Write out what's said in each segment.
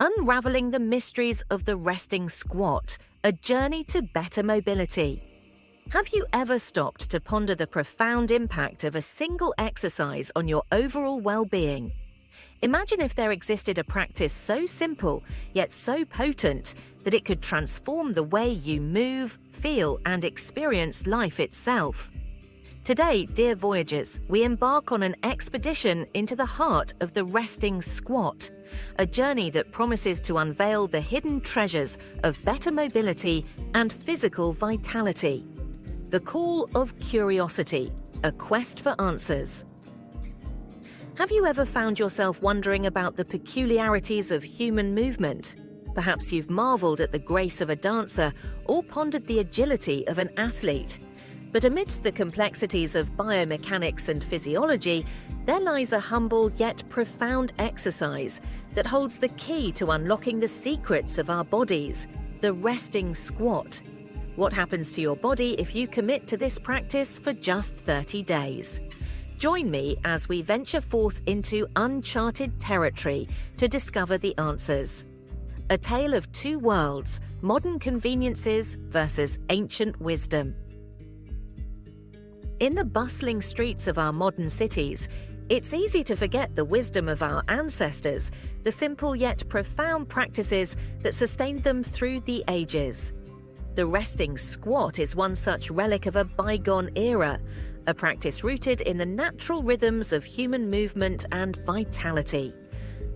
Unraveling the mysteries of the resting squat, a journey to better mobility. Have you ever stopped to ponder the profound impact of a single exercise on your overall well-being? Imagine if there existed a practice so simple, yet so potent, that it could transform the way you move, feel, and experience life itself. Today, dear voyagers, we embark on an expedition into the heart of the resting squat, a journey that promises to unveil the hidden treasures of better mobility and physical vitality. The call of curiosity, a quest for answers. Have you ever found yourself wondering about the peculiarities of human movement? Perhaps you've marveled at the grace of a dancer or pondered the agility of an athlete. But amidst the complexities of biomechanics and physiology, there lies a humble yet profound exercise that holds the key to unlocking the secrets of our bodies, the resting squat. What happens to your body if you commit to this practice for just 30 days? Join me as we venture forth into uncharted territory to discover the answers. A tale of two worlds, modern conveniences versus ancient wisdom. In the bustling streets of our modern cities, it's easy to forget the wisdom of our ancestors, the simple yet profound practices that sustained them through the ages. The resting squat is one such relic of a bygone era, a practice rooted in the natural rhythms of human movement and vitality.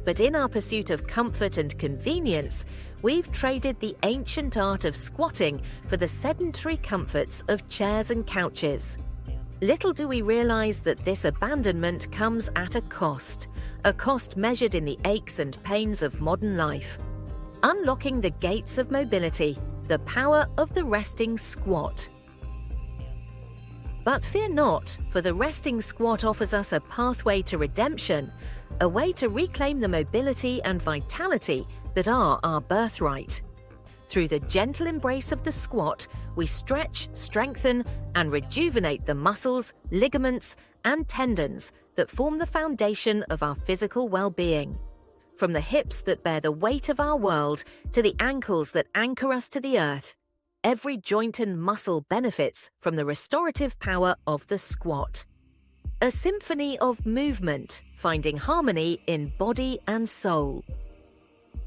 But in our pursuit of comfort and convenience, we've traded the ancient art of squatting for the sedentary comforts of chairs and couches. Little do we realize that this abandonment comes at a cost measured in the aches and pains of modern life. Unlocking the gates of mobility, the power of the resting squat. But fear not, for the resting squat offers us a pathway to redemption, a way to reclaim the mobility and vitality that are our birthright. Through the gentle embrace of the squat, we stretch, strengthen, and rejuvenate the muscles, ligaments, and tendons that form the foundation of our physical well-being. From the hips that bear the weight of our world to the ankles that anchor us to the earth, every joint and muscle benefits from the restorative power of the squat. A symphony of movement, finding harmony in body and soul.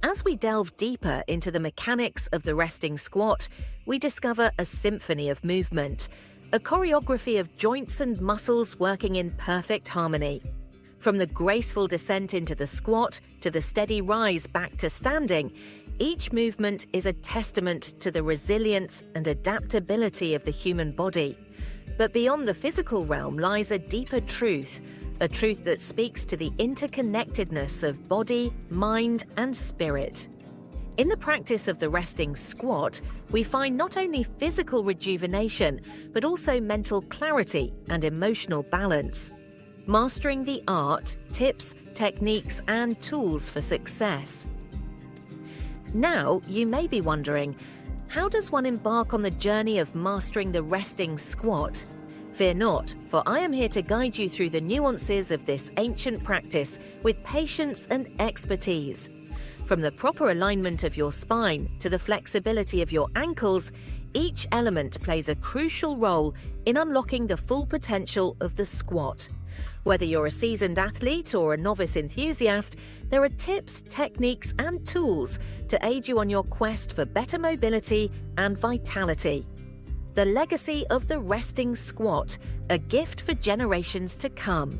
As we delve deeper into the mechanics of the resting squat, we discover a symphony of movement, a choreography of joints and muscles working in perfect harmony. From the graceful descent into the squat to the steady rise back to standing, each movement is a testament to the resilience and adaptability of the human body. But beyond the physical realm lies a deeper truth, a truth that speaks to the interconnectedness of body, mind, and spirit. In the practice of the resting squat, we find not only physical rejuvenation, but also mental clarity and emotional balance. Mastering the art, tips, techniques, and tools for success. Now, you may be wondering, how does one embark on the journey of mastering the resting squat? Fear not, for I am here to guide you through the nuances of this ancient practice with patience and expertise. From the proper alignment of your spine to the flexibility of your ankles, each element plays a crucial role in unlocking the full potential of the squat. Whether you're a seasoned athlete or a novice enthusiast, there are tips, techniques, and tools to aid you on your quest for better mobility and vitality. The legacy of the resting squat, a gift for generations to come.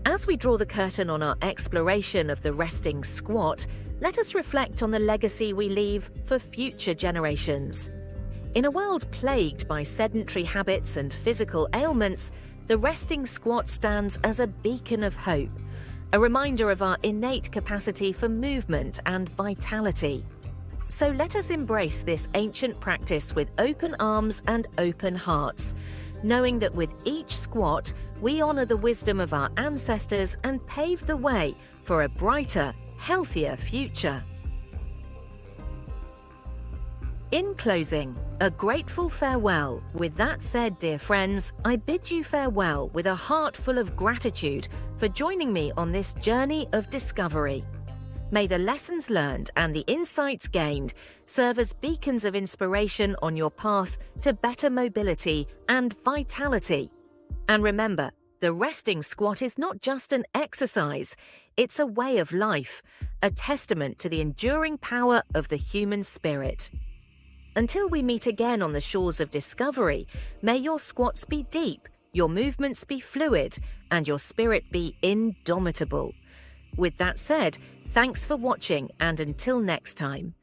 As we draw the curtain on our exploration of the resting squat, let us reflect on the legacy we leave for future generations. In a world plagued by sedentary habits and physical ailments, the resting squat stands as a beacon of hope, a reminder of our innate capacity for movement and vitality. So let us embrace this ancient practice with open arms and open hearts, knowing that with each squat, we honor the wisdom of our ancestors and pave the way for a brighter, healthier future. In closing, a grateful farewell. With that said, dear friends, I bid you farewell with a heart full of gratitude for joining me on this journey of discovery. May the lessons learned and the insights gained serve as beacons of inspiration on your path to better mobility and vitality. And remember, the resting squat is not just an exercise, it's a way of life, a testament to the enduring power of the human spirit. Until we meet again on the shores of discovery, may your squats be deep, your movements be fluid, and your spirit be indomitable. With that said, thanks for watching, and until next time.